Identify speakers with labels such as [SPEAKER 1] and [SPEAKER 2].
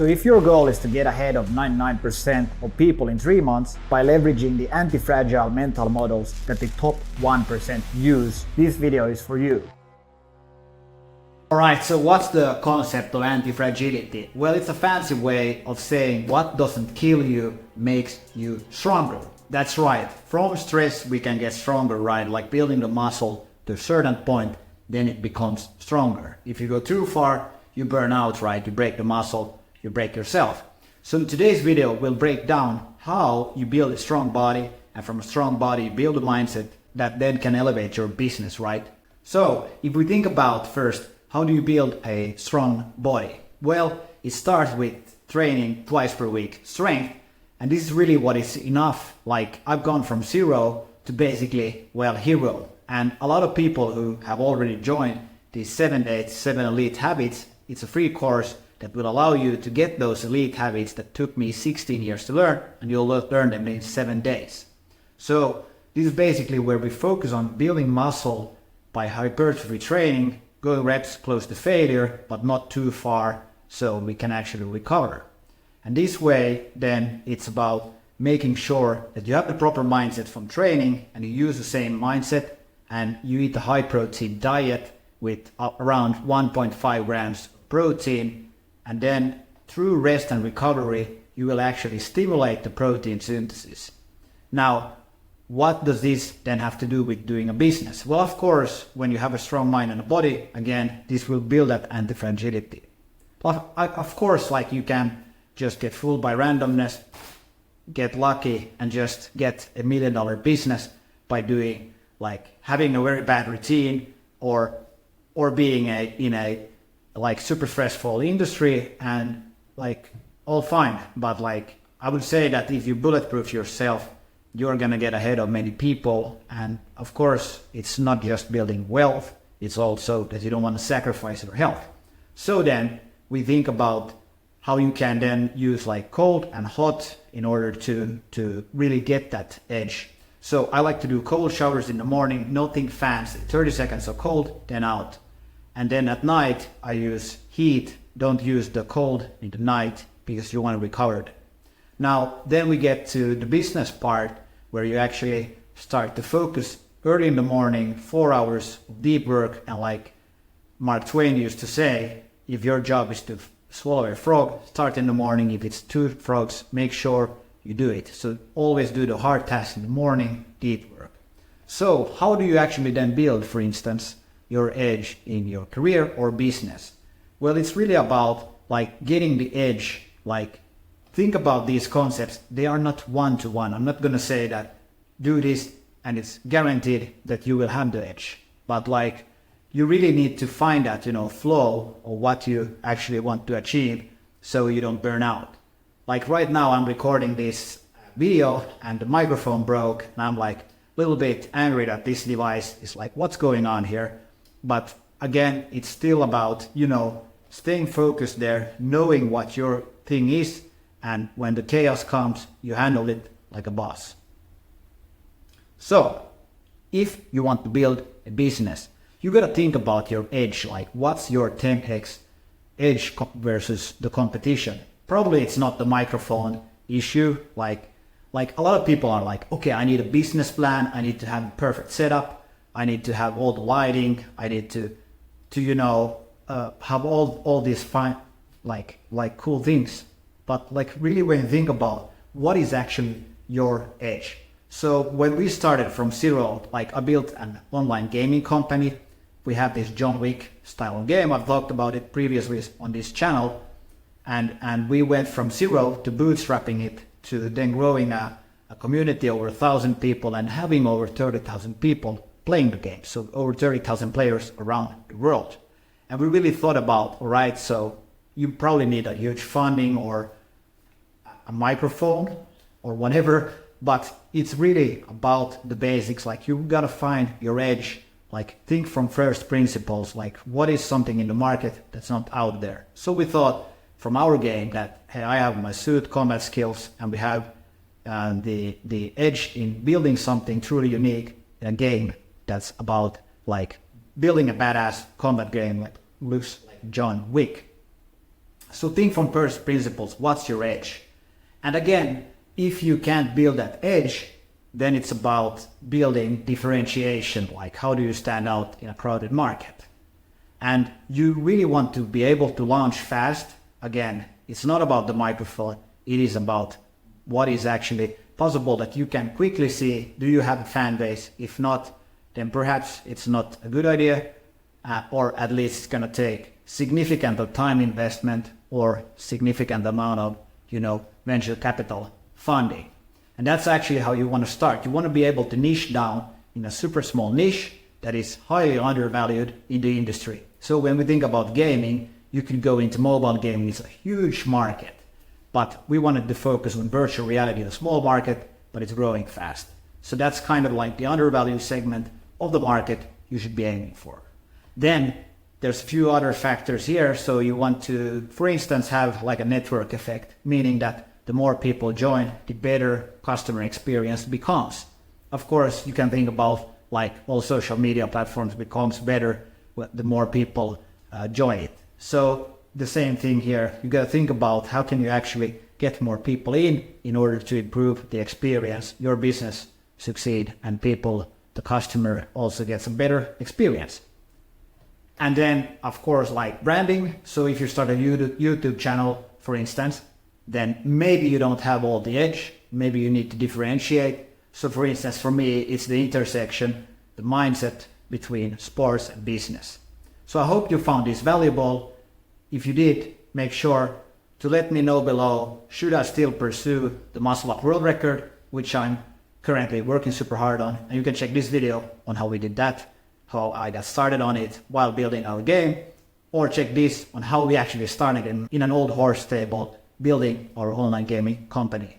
[SPEAKER 1] So if your goal is to get ahead of 99% of people in 3 months by leveraging the anti-fragile mental models that the top 1% use, this video is for you. Alright, so what's the concept of anti-fragility? Well, it's a fancy way of saying what doesn't kill you makes you stronger. That's right. From stress we can get stronger, right? Like building the muscle to a certain point, then it becomes stronger. If you go too far, you burn out, right? You break the muscle, you break yourself. So in today's video, we'll break down how you build a strong body, and from a strong body, you build a mindset that then can elevate your business, right? So if we think about first, how do you build a strong body? Well, it starts with training twice per week, strength. And this is really what is enough. Like I've gone from zero to basically, well, hero. And a lot of people who have already joined the 7 Days, 7 Elite Habits, it's a free course that will allow you to get those elite habits that took me 16 years to learn, and you'll learn them in 7 days. So this is basically where we focus on building muscle by hypertrophy training, going reps close to failure, but not too far so we can actually recover. And this way, then it's about making sure that you have the proper mindset from training and you use the same mindset and you eat a high protein diet with around 1.5 grams of protein. And then through rest and recovery, you will actually stimulate the protein synthesis. Now, what does this then have to do with doing a business? Well, of course, when you have a strong mind and a body, again, this will build that anti-fragility. Of course, like you can just get fooled by randomness, get lucky and just get $1 million business by doing like having a very bad routine or being in a like super stressful industry and like all fine. But like I would say that if you bulletproof yourself, you're gonna get ahead of many people. And of course, it's not just building wealth, it's also that you don't want to sacrifice your health. So then we think about how you can then use like cold and hot in order to really get that edge. So I like to do cold showers in the morning, nothing fancy, 30 seconds of cold, then out. And then at night I use heat, don't use the cold in the night because you want to recover it. Now then we get to the business part where you actually start to focus early in the morning, 4 hours of deep work. And like Mark Twain used to say, if your job is to swallow a frog, start in the morning. If it's 2 frogs, make sure you do it. So always do the hard task in the morning, deep work. So how do you actually then build, for instance, your edge in your career or business? Well, it's really about like getting the edge. Like think about these concepts. They are not one-to-one. I'm not going to say that do this and it's guaranteed that you will have the edge. But like you really need to find that, flow of what you actually want to achieve so you don't burn out. Like right now I'm recording this video and the microphone broke and I'm like a little bit angry that this device is like, what's going on here? But again, it's still about, staying focused there, knowing what your thing is, and when the chaos comes, you handle it like a boss. So if you want to build a business, you got to think about your edge, like what's your 10x edge versus the competition. Probably it's not the microphone issue. Like a lot of people are like, okay, I need a business plan. I need to have a perfect setup. I need to have all the lighting. I need to have all these fine, like cool things. But like really when you think about what is actually your edge. So when we started from zero, like I built an online gaming company. We have this John Wick style game. I've talked about it previously on this channel. And we went from zero to bootstrapping it to then growing a community over 1,000 people and having over 30,000 people playing the game. So over 30,000 players around the world. And we really thought about, all right, so you probably need a huge funding or a microphone or whatever, but it's really about the basics. Like you gotta find your edge. Like think from first principles, like what is something in the market that's not out there. So we thought from our game that, hey, I have my suit combat skills and we have the edge in building something truly unique in a game that's about like building a badass combat game that looks like John Wick. So think from first principles, what's your edge? And again, if you can't build that edge, then it's about building differentiation, like how do you stand out in a crowded market? And you really want to be able to launch fast. Again, it's not about the microphone, it is about what is actually possible that you can quickly see, do you have a fan base? If not, then perhaps it's not a good idea, or at least it's going to take significant time investment or significant amount of, venture capital funding. And that's actually how you want to start. You want to be able to niche down in a super small niche that is highly undervalued in the industry. So when we think about gaming, you can go into mobile gaming. It's a huge market, but we wanted to focus on virtual reality, a small market, but it's growing fast. So that's kind of like the undervalued segment of the market you should be aiming for. Then there's a few other factors here. So you want to, for instance, have like a network effect, meaning that the more people join, the better customer experience becomes. Of course, you can think about like all social media platforms becomes better the more people join it. So the same thing here, you got to think about how can you actually get more people in order to improve the experience, your business succeed, and people, the customer, also gets a better experience. And then, of course, like branding. So if you start a YouTube channel, for instance, then maybe you don't have all the edge. Maybe you need to differentiate. So for instance, for me, it's the intersection, the mindset between sports and business. So I hope you found this valuable. If you did, make sure to let me know below, should I still pursue the Muscle Up World Record, which I'm currently working super hard on. And you can check this video on how we did that, how I got started on it while building our game, or check this on how we actually started in an old horse stable building our online gaming company.